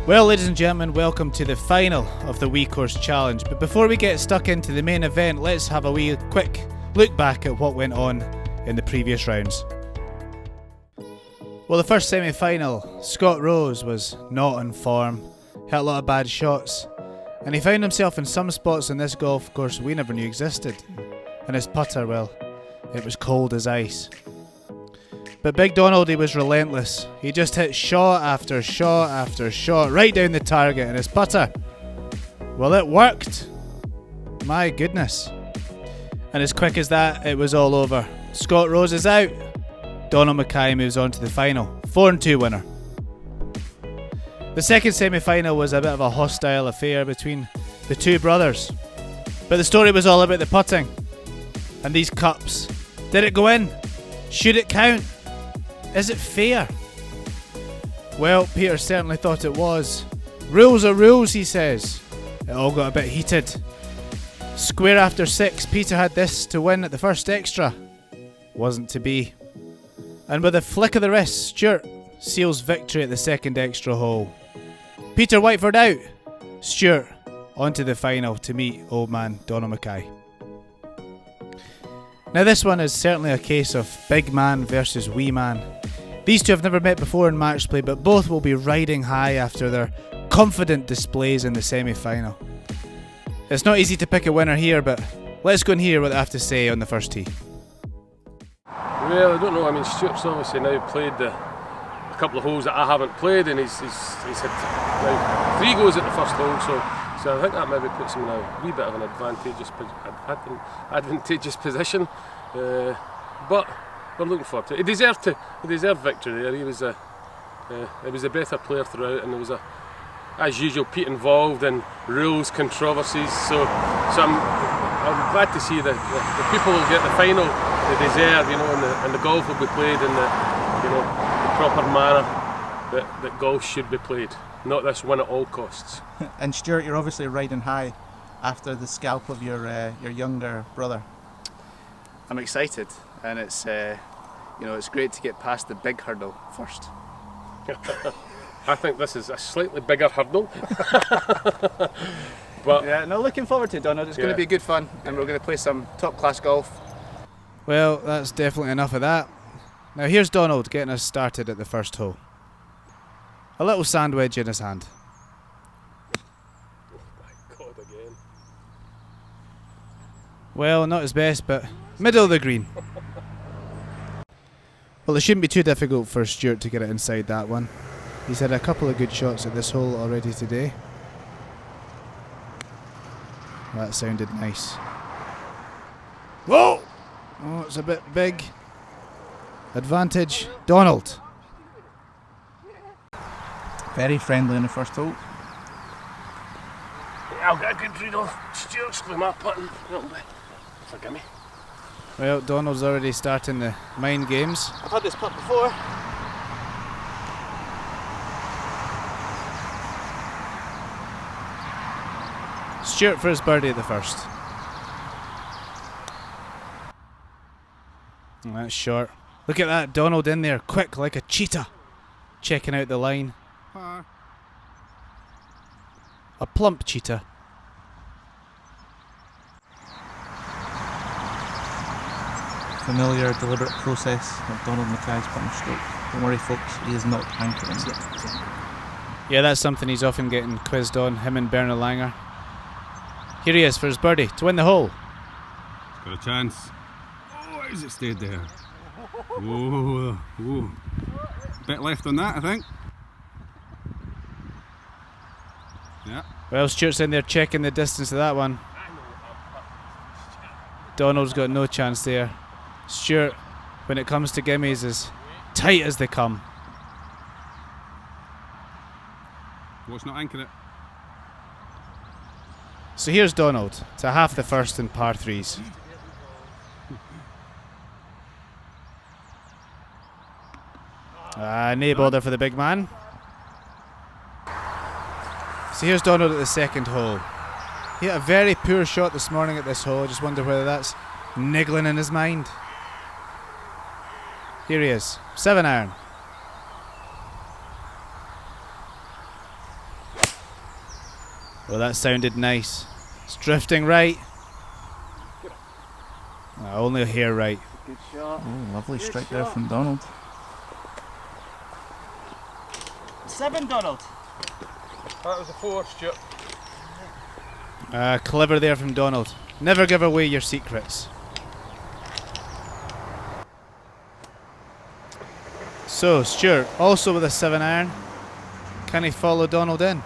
Well, ladies and gentlemen, welcome to the final of the Wee Course Challenge. But before we get stuck into the main event, let's have a wee quick look back at what went on in the previous rounds. Well, the first semi-final, Scott Rose was not on form, hit a lot of bad shots, and he found himself in some spots on this golf course we never knew existed. And his putter, well, it was cold as ice. But Big Donald, he was relentless. He just hit shot after shot after shot right down the target, and his putter, well, it worked. My goodness. And as quick as that, it was all over. Scott Rose is out. Donald McKay moves on to the final, 4-2 winner. The second semi-final was a bit of a hostile affair between the two brothers. But the story was all about the putting. And these cups. Did it go in? Should it count? Is it fair? Well, Peter certainly thought it was. Rules are rules, he says. It all got a bit heated. Square after 6, Peter had this to win at the first extra. Wasn't to be. And with a flick of the wrist, Stewart seals victory at the second extra hole. Peter Whiteford out. Stewart onto the final to meet old man Donald McKay. Now this one is certainly a case of big man versus wee man. These two have never met before in match play, but both will be riding high after their confident displays in the semi-final. It's not easy to pick a winner here, but let's go and hear what they have to say on the first tee. Well, I don't know. I mean, Stewart's obviously now played a couple of holes that I haven't played, and he's had now 3 goes at the first hole, so I think that maybe puts him in a wee bit of an advantageous position. But we're looking forward to it. He deserved victory there. He was a better player throughout, and there was as usual, Pete involved in rules controversies. So I'm glad to see that the people will get the final they deserve, and the golf will be played in the proper manner that golf should be played. Not this win at all costs. And Stewart, you're obviously riding high after the scalp of your younger brother. I'm excited, and it's it's great to get past the big hurdle first. I think this is a slightly bigger hurdle. But yeah, no, looking forward to it, Donald. It's going to be good fun, and we're going to play some top-class golf. Well, that's definitely enough of that. Now here's Donald getting us started at the first hole. A little sandwich in his hand. oh my God, again. Well, not his best, but middle of the green. Well, it shouldn't be too difficult for Stewart to get it inside that one. He's had a couple of good shots at this hole already today. That sounded nice. Whoa! Oh, it's a bit big. Advantage, Donald. Very friendly in the first hole. Yeah, I'll get a good read off Stewart's with my putting. Forgive me. Well, Donald's already starting the mind games. I've had this putt before. Stewart for his birdie at the first. Oh, that's short. Look at that, Donald in there, quick like a cheetah. Checking out the line. A plump cheetah. Familiar, deliberate process of Donald McKay's putting stroke. Don't worry, folks, he is not anchoring. Yeah, that's something he's often getting quizzed on, him and Bernard Langer. Here he is for his birdie to win the hole. He's got a chance. Oh, how's it stayed there? Whoa. Bit left on that, I think. Yeah. Well, Stewart's in there checking the distance of that one. Donald's got no chance there. Stewart, when it comes to gimmies, is tight as they come. What's not anchoring it? So here's Donald to half the first in par 3s. No bother for the big man. So here's Donald at the second hole. He had a very poor shot this morning at this hole. I just wonder whether that's niggling in his mind. Here he is, 7 iron. Well, that sounded nice. It's drifting right. Only a hair right. Good shot. Oh, lovely strike there from Donald. 7, Donald. That was a 4, Stewart. Clever there from Donald. Never give away your secrets. So, Stewart, also with a 7 iron. Can he follow Donald in?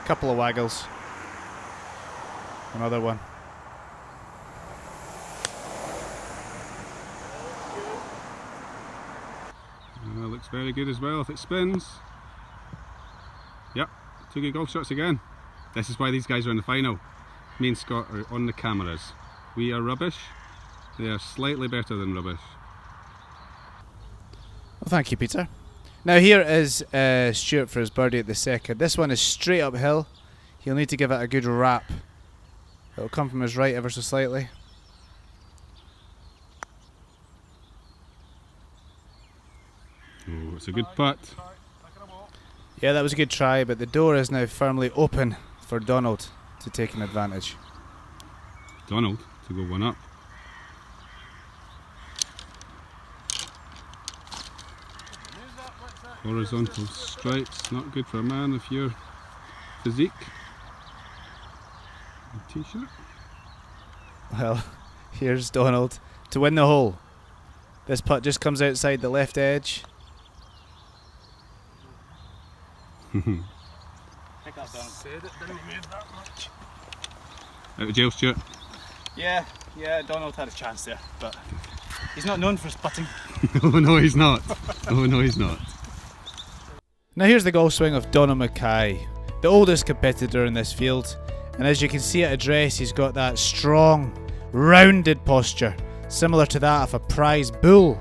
Couple of waggles. Another one. Looks very good as well if it spins. Yep, 2 good golf shots again. This is why these guys are in the final. Me and Scott are on the cameras. We are rubbish. They are slightly better than rubbish. Well, thank you, Peter. Now here is Stewart for his birdie at the second. This one is straight uphill. He'll need to give it a good wrap. It'll come from his right ever so slightly. Oh, it's a good putt. Yeah, that was a good try, but the door is now firmly open for Donald to take an advantage. Donald to go 1 up. Horizontal stripes, not good for a man of your physique. A t-shirt. Well, here's Donald to win the hole. This putt just comes outside the left edge. Pick up, Donald. Said it didn't move that much. Out of jail, Stuart. Yeah, Donald had a chance there, but he's not known for his putting. Oh no, he's not. Oh no, he's not. Now here's the golf swing of Donald McKay, the oldest competitor in this field, and as you can see at address, he's got that strong, rounded posture, similar to that of a prize bull.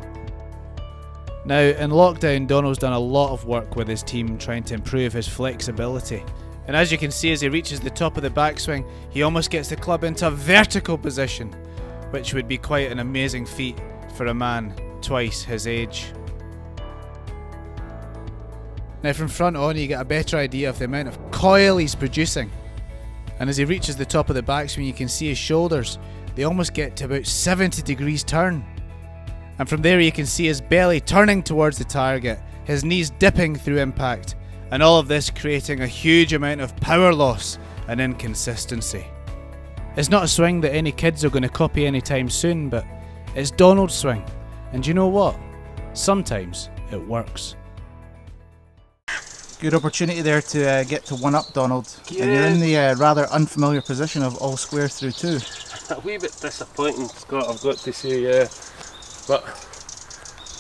Now in lockdown, Donald's done a lot of work with his team trying to improve his flexibility, and as you can see as he reaches the top of the backswing, he almost gets the club into a vertical position, which would be quite an amazing feat for a man twice his age. Now from front on you get a better idea of the amount of coil he's producing, and as he reaches the top of the backswing you can see his shoulders, they almost get to about 70 degrees turn, and from there you can see his belly turning towards the target, his knees dipping through impact, and all of this creating a huge amount of power loss and inconsistency. It's not a swing that any kids are going to copy anytime soon, but it's Donald's swing, and you know what? Sometimes it works. Good opportunity there to get to 1 up, Donald. Yeah. And you're in the rather unfamiliar position of all square through 2. A wee bit disappointing, Scott, I've got to say, yeah. But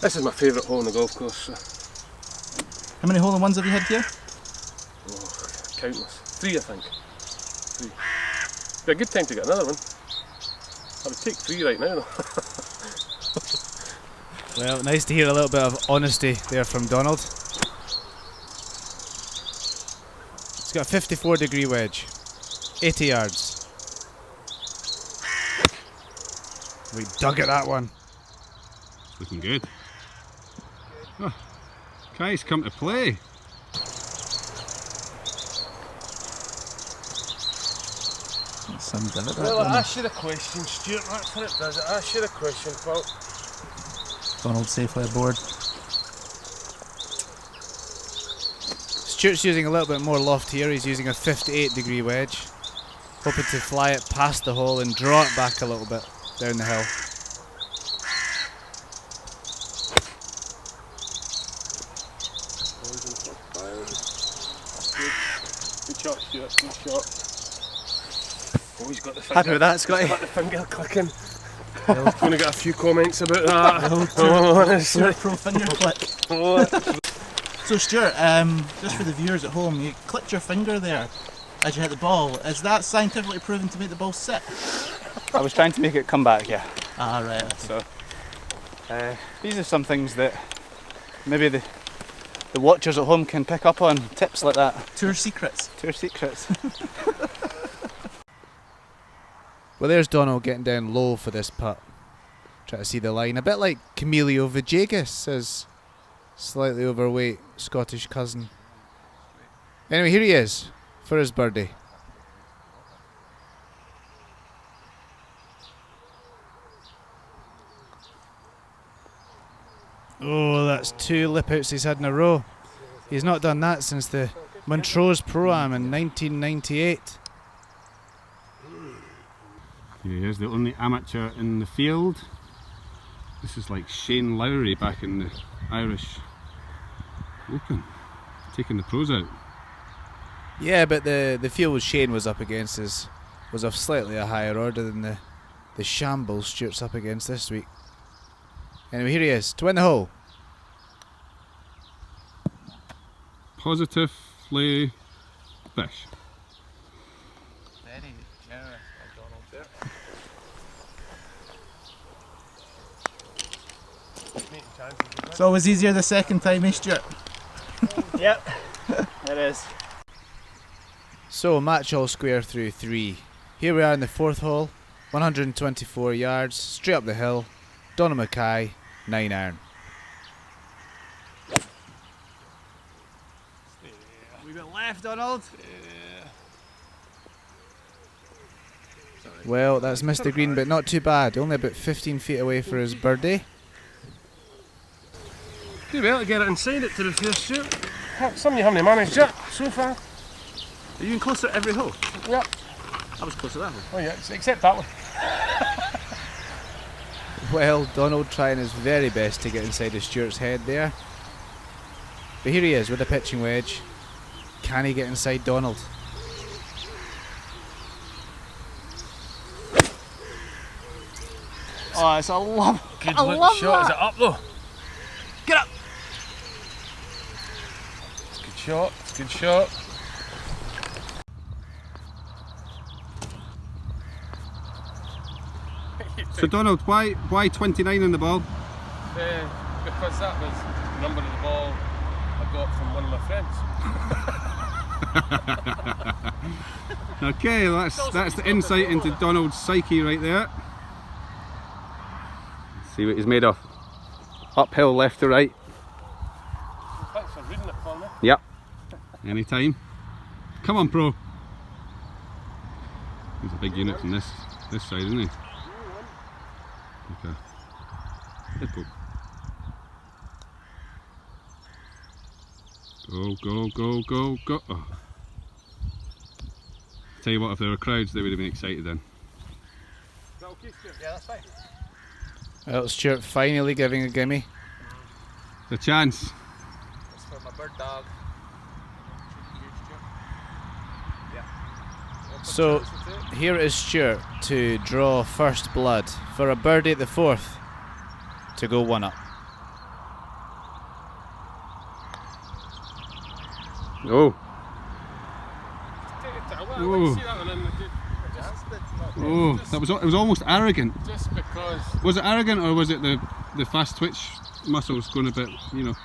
this is my favourite hole on the golf course. So. How many hole-in-ones have you had here? Oh, countless. 3, I think. 3. Be a good time to get another one. I would take 3 right now, though. Well, nice to hear a little bit of honesty there from Donald. He's got a 54-degree wedge, 80 yards. We dug at that one. It's looking good. Oh, Kai's come to play. Some divot Well, that I asked you the question, Stuart. That's what it does. I asked you the question, pal. Donald safely aboard. Stewart's using a little bit more loft here. He's using a 58-degree wedge, hoping to fly it past the hole and draw it back a little bit down the hill. Good shot, Stuart. Good shot. Oh, he's got the finger. Happy with that, Scotty? He's got the finger clicking. I was going to get a few comments about that. Oh, honestly. Pro finger click. Oh. So Stuart, just for the viewers at home, you clicked your finger there as you hit the ball. Is that scientifically proven to make the ball sit? I was trying to make it come back, yeah. Ah, right. So these are some things that maybe the watchers at home can pick up on, tips like that. Tour secrets. Tour secrets. Well, there's Donald getting down low for this putt. Try to see the line. A bit like Camilio Villegas, his slightly overweight Scottish cousin. Anyway, here he is for his birdie. Oh, that's 2 lip outs he's had in a row. He's not done that since the Montrose Pro-Am in 1998. Here he is, the only amateur in the field. This is like Shane Lowry back in the Irish Open, taking the pros out. Yeah, but the field Shane was up against was of slightly a higher order than the shambles Stewart's up against this week. Anyway, here he is to win the hole. Positively fish. Very generous by Donald there. It's always easier the second time, eh, Stuart? Yep, it is. So, match all square through 3. Here we are in the 4th hole, 124 yards, straight up the hill. Donald McKay, 9 iron. We went left, Donald. Well, that's missed the green, but not too bad. Only about 15 feet away for his birdie. Do well to get it inside it to the first shoot. Some you haven't managed yet so far. Are you in closer every hole? Yep. I was closer that hole. Oh yeah, except that one. Well, Donald trying his very best to get inside of Stewart's head there. But here he is with a pitching wedge. Can he get inside Donald? Oh, it's a love. Good I looking love shot. Is that. it up though? Get up. It's a good shot. It's a good shot. So Donald, why 29 on the ball? Because that was the number of the ball I got from one of my friends. Okay, that's the insight into Donald's psyche right there. Let's see what he's made of. Uphill, left to right. Thanks for reading it for me. Yep. Anytime. Come on, pro. He's a big unit from this side, isn't he? Okay. Head poke. Go. Oh. Tell you what, if there were crowds, they would have been excited then. Is that okay, Stuart? Yeah, that's fine. Well, Stewart finally giving a gimme. The chance. It's for my bird dog. So, here is Stewart to draw first blood for a birdie at the 4th to go 1 up. Oh. Take it down. Well, Ooh. see that one in the Oh, it was almost arrogant. just because. Was it arrogant or was it the fast twitch muscles going a bit, you know?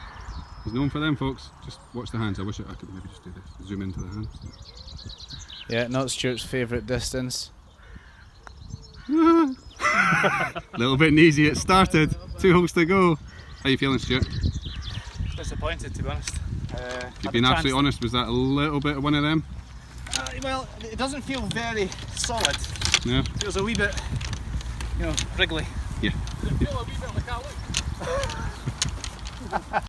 He's known for them, folks. Just watch the hands. I wish I could maybe just do this. Zoom into the hands. Yeah, not Stewart's favourite distance. Little bit easy. It started. 2 holes to go. How you feeling, Stuart? Disappointed, to be honest. You've been absolutely honest. Was that a little bit of one of them? Well, it doesn't feel very solid. No. It feels a wee bit, wriggly. Yeah. Feel a wee bit like that, look.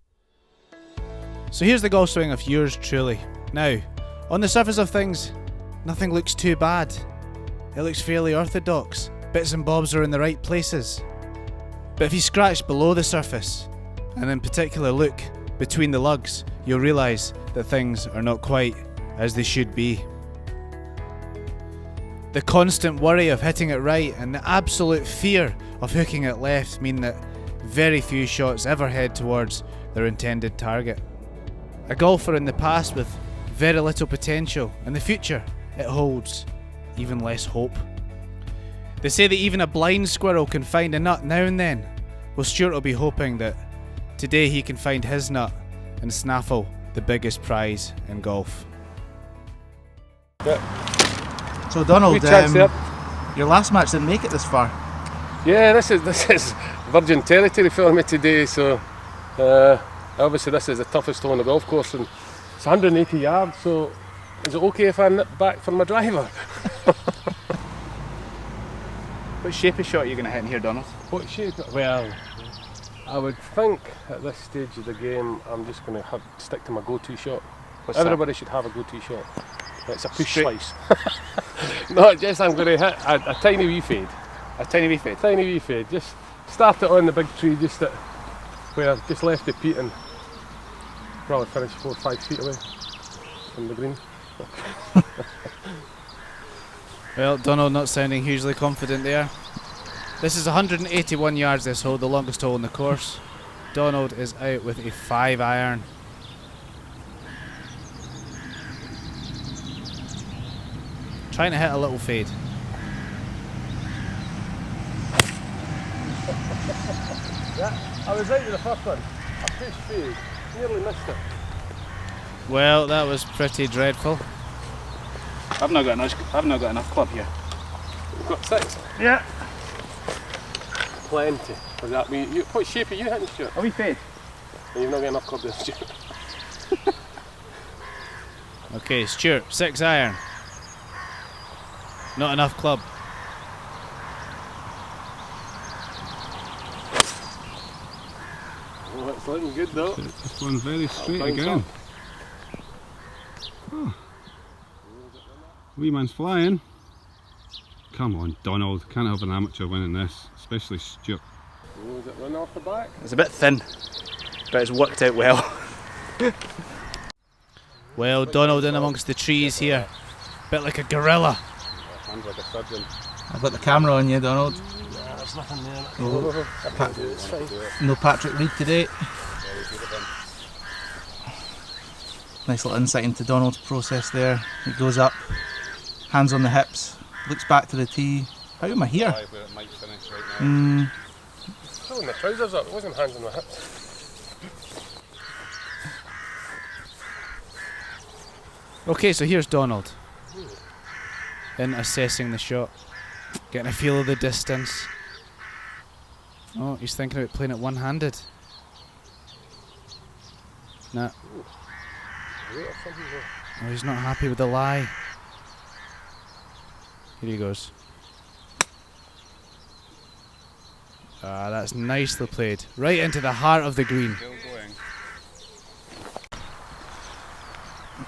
So here's the golf swing of yours truly. Now, on the surface of things, nothing looks too bad. It looks fairly orthodox. Bits and bobs are in the right places. But if you scratch below the surface, and in particular look between the lugs, you'll realise that things are not quite as they should be. The constant worry of hitting it right and the absolute fear of hooking it left mean that very few shots ever head towards their intended target. A golfer in the past with very little potential, in the future it holds even less hope. They say that even a blind squirrel can find a nut now and then. Well, Stewart will be hoping that today he can find his nut and snaffle the biggest prize in golf. So Donald, Good chance there. your last match didn't make it this far. Yeah, this is virgin territory for me today. So obviously this is the toughest hole on the golf course, and It's 180 yards, so is it okay if I nip back for my driver? What shape of shot are you going to hit in here, Donald? What shape? Well, I would think at this stage of the game I'm just going to stick to my go-to shot. What's Everybody should have a go-to shot. It's a push Straight. slice. Not just I'm going to hit a tiny wee fade. A tiny wee fade? Tiny wee fade. Just start it on the big tree just at where I've just left the peat and probably finish 4 or 5 feet away from the green. Well, Donald not sounding hugely confident there. This is 181 yards this hole, the longest hole in the course. Donald is out with a 5 iron. Trying to hit a little fade. I was out with the first one. I pushed fade, nearly missed it. Well, that was pretty dreadful. I've not got enough club here. You've got 6? Yeah. Plenty. Does that mean what shape are you hitting, Stuart? A wee fade. You've not got enough club there, Stuart. Okay, Stewart, 6 iron. Not enough club. Oh, it's looking good though. This one's very straight Bounce again. up. Oh. Wee man's flying. Come on, Donald. Can't have an amateur winning this, especially Stewart. Oh, is it run off the back? It's a bit thin, but it's worked out well. Well, Donald in amongst the trees here. Bit like a gorilla. Hands like a surgeon. I've got the camera on you, Donald. Yeah, there's nothing there. Oh, It's fine. no Patrick Reed today. Nice little insight into Donald's process there. He goes up, hands on the hips, looks back to the tee. How am I here? Where it might finish right now. Pulling the trousers up, it wasn't hands on my hips. Okay, so here's Donald. In assessing the shot. Getting a feel of the distance. Oh, he's thinking about playing it one-handed. Nah. Oh, he's not happy with the lie. Here he goes. Ah, that's nicely played. Right into the heart of the green. Still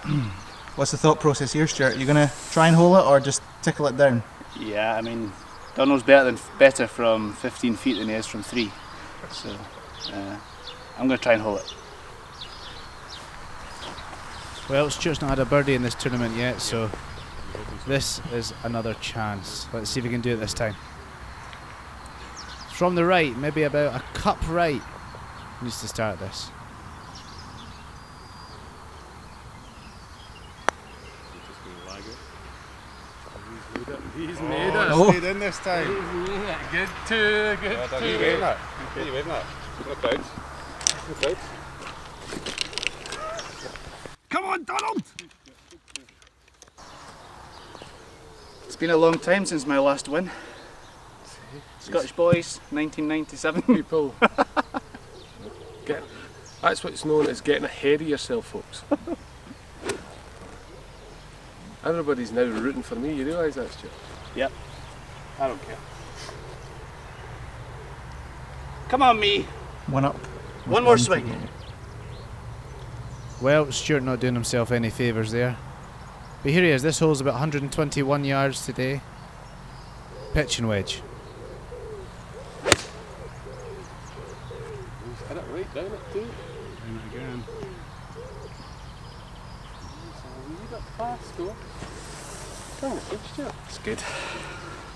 going. What's the thought process here, Stuart? Are you going to try and hole it or just tickle it down? Yeah, I mean, Donald's better from 15 feet than he is from 3. So, I'm going to try and hole it. Well, Stuart's not had a birdie in this tournament yet, so this is another chance. Let's see if we can do it this time. From the right, maybe about a cup right. Needs to start this. He's made it. Oh. Stayed in this time. He's made it. Good two, good Well done. two. You waving that? Okay, you waving that? Look out. Look out. Come on, Donald! It's been a long time since my last win. Scottish Boys, 1997. People. That's what's known as getting ahead of yourself, folks. Everybody's now rooting for me, you realise that, Stuart? Yep. I don't care. Come on, me. One up. One more swing. Well, Stewart not doing himself any favours there. But here he is. This hole's about 121 yards today. Pitch and wedge. He's hit it right down it too. And again. It's a wee bit fast though. Come on, good, Stuart. It's good.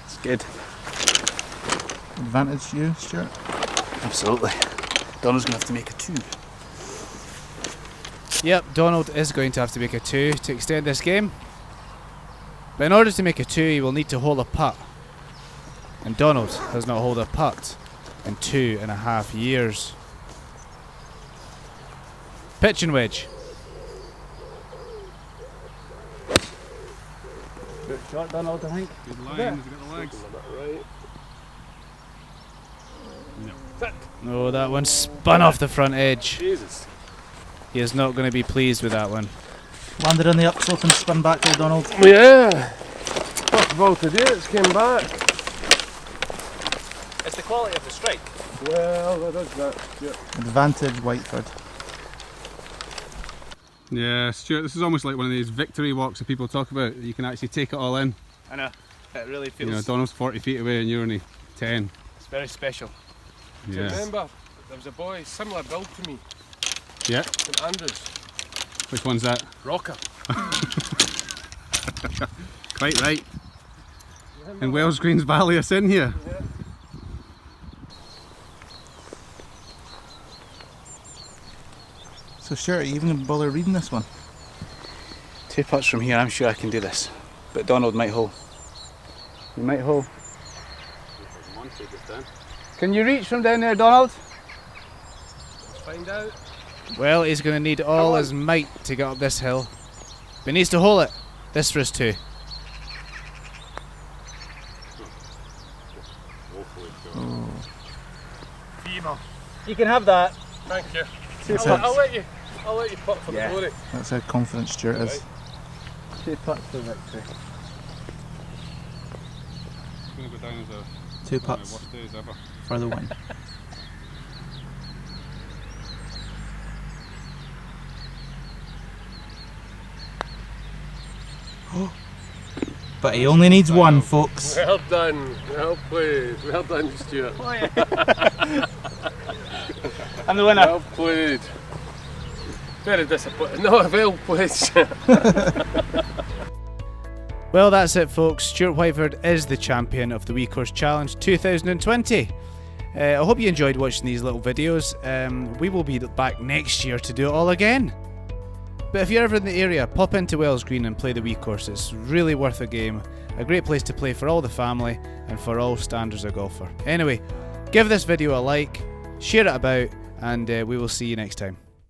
It's good. Advantage you, Stuart? Absolutely. Donald's going to have to make a 2. Yep, Donald is going to have to make a 2 to extend this game. But in order to make a 2, he will need to hole a putt. And Donald has not holed a putt in 2.5 years. Pitch and wedge. Good shot, Donald, I think. Good line, he's got the legs. Right. Oh, that one spun off the front edge. Jesus. He is not going to be pleased with that one. Landed on the upslope and spun back to Donald. Yeah. First ball today, it's came back. It's the quality of the strike. Well, that is that. Yeah. Advantage Whiteford. Yeah, Stuart, this is almost like one of these victory walks that people talk about. You can actually take it all in. I know. It really feels. You know, Donald's 40 feet away and you're only 10. It's very special. Yeah. Remember, there was a boy similar build to me, Yeah. St Andrews, Which one's that? rocker. Quite right. In Wellsgreen's Valley us in here. Yeah. So Stuart, are you even going to bother reading this one? 2 putts from here, I'm sure I can do this. But Donald might hole. You might hole. Can you reach from down there, Donald? Let's find out. Well, he's going to need all his might to get up this hill. But he needs to hole it. This for us too. You can have that. Thank you. 2 I'll putts. let you putt for Yeah. the glory. That's how confident Stuart is. 2 putts for victory. It's going to go down as a 2 one of my putts worst days ever. for the win. But he only needs one, folks. Well done. Well played. Well done, Stuart. I'm the winner. Well played. Very disappointed. No, well played. Well, that's it, folks. Stewart Whiteford is the champion of the Wee Course Challenge 2020. I hope you enjoyed watching these little videos. We will be back next year to do it all again. But if you're ever in the area, pop into Wellsgreen and play the Wee Course. It's really worth a game. A great place to play for all the family and for all standards of golfer. Anyway, give this video a like, share it about, and we will see you next time.